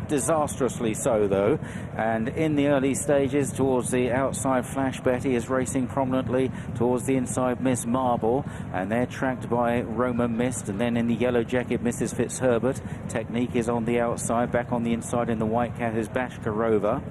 disastrously so, though. And in the early stages, towards the outside, Flash Betty is racing prominently towards the inside, Miss Marble, and they're tracked by Roma Mist. And then in the yellow jacket, Mrs. Fitzherbert. Technique is on the outside. Back on the inside in the white cat is Bashkirova.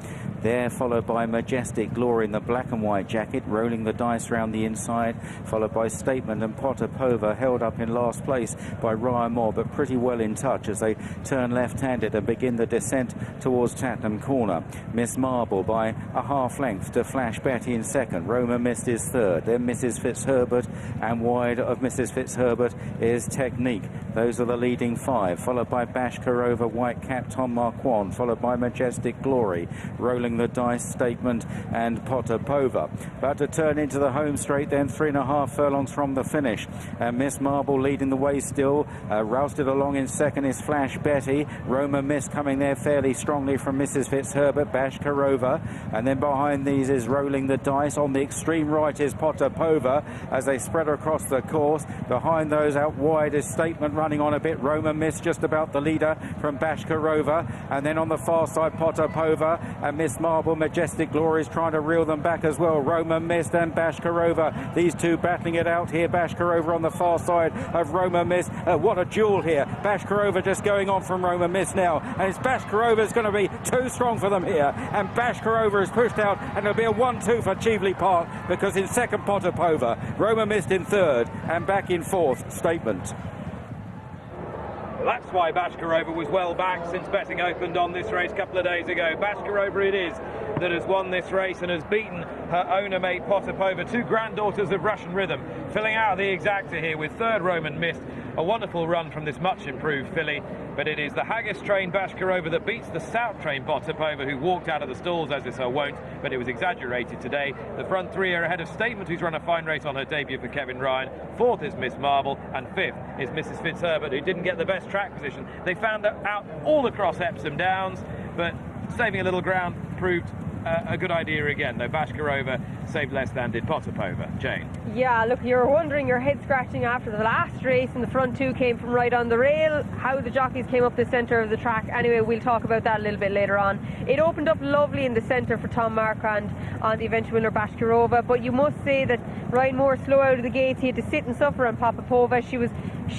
There, followed by Majestic Glory in the black and white jacket, rolling the dice round the inside, followed by Statement and Potapova, held up in last place by Ryan Moore, but pretty well in touch as they turn left-handed and begin the descent towards Tatnam Corner. Miss Marble by a half length to Flash Betty in second. Roma Mist is third. Then Mrs. Fitzherbert, and wide of Mrs. Fitzherbert is Technique. Those are the leading five, followed by Bashkirova, White Cap, Tom Marquand, followed by Majestic Glory, rolling the dice, Statement and Potapova. About to turn into the home straight then, 3.5 furlongs from the finish. Miss Marble leading the way still. Rousted along in second is Flash Betty. Roma Mist coming there fairly strongly from Mrs. Fitzherbert, Bashkirova, and then behind these is rolling the dice. On the extreme right is Potapova as they spread across the course. Behind those out wide is Statement running on a bit. Roma Mist just about the leader from Bashkirova, and then on the far side Potapova and Miss Marble. Majestic Glory is trying to reel them back as well. Roma Mist and Bashkirova, these two battling it out here. Bashkirova on the far side of Roma Mist. What a duel here. Bashkirova just going on from Roma Mist now, and it's Bashkirova's going to be too strong for them here, and Bashkirova is pushed out, and it'll be a 1-2 for Cheveley Park, because in second Potapova, Roma Mist in third, and back in fourth Statement. That's why Bashkirova was well back since betting opened on this race a couple of days ago. Bashkirova it is that has won this race and has beaten her owner mate Potapova, two granddaughters of Russian rhythm, filling out the exacta here with third Roman Mist. A wonderful run from this much improved filly, but it is the Haggas trained Bashkirova that beats the Stout trained Potapova, who walked out of the stalls as is her wont, but it was exaggerated today. The front three are ahead of Statement, who's run a fine race on her debut for Kevin Ryan. Fourth is Miss Marble, and fifth is Mrs. Fitzherbert, who didn't get the best track position. They found that out all across Epsom Downs, but saving a little ground proved a good idea again, though Bashkirova saved less than did Potapova. Jane? Yeah, look, you're wondering, your head scratching after the last race, and the front two came from right on the rail, how the jockeys came up the centre of the track. Anyway, we'll talk about that a little bit later on. It opened up lovely in the centre for Tom Marquand on the eventual winner Bashkirova, but you must say that Ryan Moore, slow out of the gates, he had to sit and suffer on Potapova. She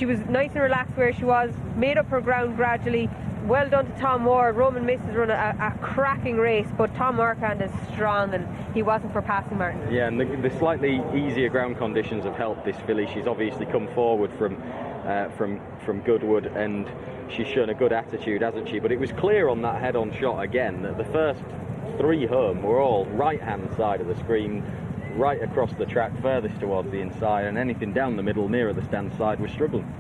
was nice and relaxed where she was, made up her ground gradually. Well done to Tom Moore. Roman Mist has run a cracking race, but Tom Marquand is strong, and he wasn't for passing Martin. Yeah, and the slightly easier ground conditions have helped this filly. She's obviously come forward from Goodwood, and she's shown a good attitude, hasn't she? But it was clear on that head-on shot again that the first three home were all right-hand side of the screen, right across the track, furthest towards the inside, and anything down the middle nearer the stand side was struggling.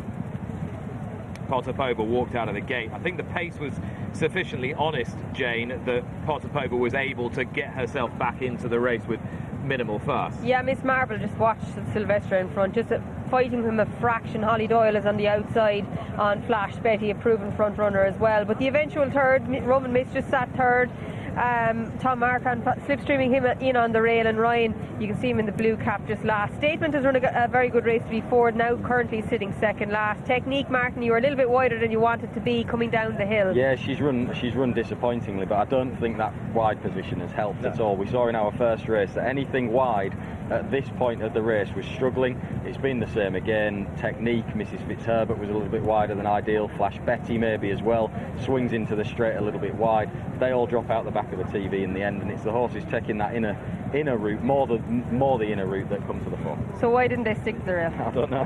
Potapova walked out of the gate. I think the pace was sufficiently honest, Jane, that Potapova was able to get herself back into the race with minimal fuss. Yeah, Miss Marble just watched Sylvester in front, just fighting him a fraction. Holly Doyle is on the outside on Flash Betty, a proven front runner as well. But the eventual third, Roman Mist just sat third. Tom Marquand slipstreaming him in on the rail, and Ryan, you can see him in the blue cap just last. Statement has run a very good race to be forward, now currently sitting second last. Technique, Martin, you were a little bit wider than you wanted to be coming down the hill. Yeah, she's run disappointingly, but I don't think that wide position has helped at all. We saw in our first race that anything wide at this point of the race was struggling. It's been the same again. Technique, Mrs. Fitzherbert was a little bit wider than ideal. Flash Betty maybe as well, swings into the straight a little bit wide. They all drop out the back of the TV in the end, and it's the horses taking that inner route, more the inner route, that come to the fore. So why didn't they stick to the rail? I don't know.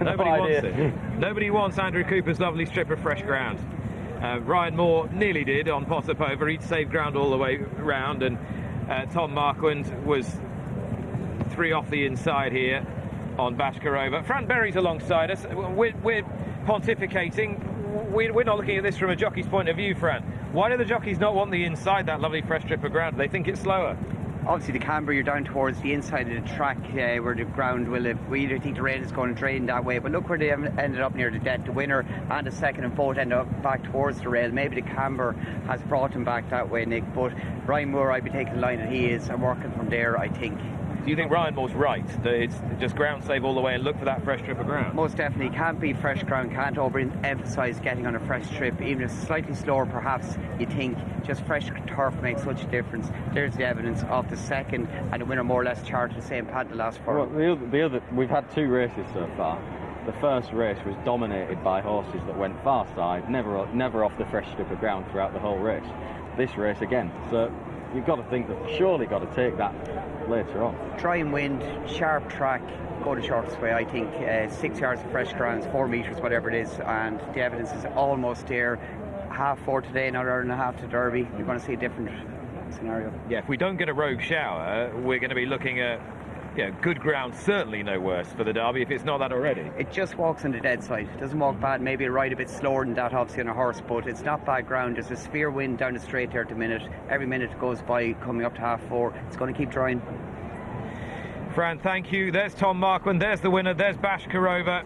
Nobody wants it. Nobody wants Andrew Cooper's lovely strip of fresh ground. Ryan Moore nearly did on Potapova. He'd saved ground all the way round, and Tom Marquand was three off the inside here on Bashkirova. Fran Berry's alongside us. We're pontificating. We're not looking at this from a jockey's point of view, Fran. Why do the jockeys not want the inside, that lovely fresh strip of ground? Do they think it's slower? Obviously the camber, you're down towards the inside of the track where the ground will, we either think the rail is going to drain that way, but look where they ended up near the dead. The winner and the second and both end up back towards the rail. Maybe the camber has brought him back that way, Nick, but Ryan Moore, I'd be taking the line that he is and working from there, I think. Do you think Ryan Moore's right, that it's just ground safe all the way and look for that fresh strip of ground? Most definitely. Can't be fresh ground, can't overemphasise getting on a fresh strip, even if it's slightly slower perhaps. You think just fresh turf makes such a difference. There's the evidence of the second, and the winner more or less charged the same pad the last four. Well, the other, we've had 2 races so far. The first race was dominated by horses that went far side, never off the fresh strip of ground throughout the whole race. This race again, so you've got to think that surely got to take that later on. Dry and wind, sharp track, go the shortest way. I think 6 yards of fresh ground, 4 metres, whatever it is, and the evidence is almost there. 4:30 today, another hour and a half to Derby. You're going to see a different scenario. Yeah, if we don't get a rogue shower, we're going to be looking at good ground, certainly no worse for the Derby, if it's not that already. It just walks on the dead side. It doesn't walk bad, maybe a ride a bit slower than that, obviously, on a horse, but it's not bad ground. There's a severe wind down the straight there at the minute. Every minute goes by, coming up to 4:30, it's going to keep drying. Fran, thank you. There's Tom Marquand, there's the winner, there's Bashkirova.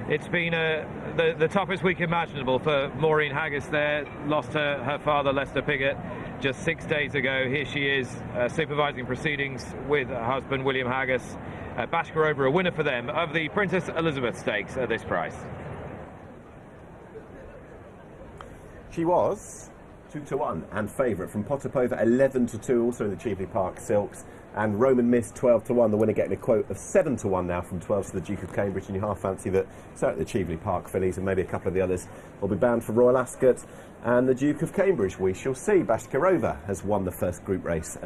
It's been the toughest week imaginable for Maureen Haggas there. Lost her father, Lester Piggott, just 6 days ago. Here she is supervising proceedings with her husband, William Haggas. Bashkirova, a winner for them of the Princess Elizabeth Stakes at this price. She was 2-1 and favourite from Potapova, 11-2, also in the Cheveley Park Silks, and Roman Mist 12-1. The winner getting a quote of 7-1 now from 12 to the Duke of Cambridge, and you half fancy that certainly the Cheveley Park fillies and maybe a couple of the others will be bound for Royal Ascot and the Duke of Cambridge. We shall see. Bashkirova has won the first group race.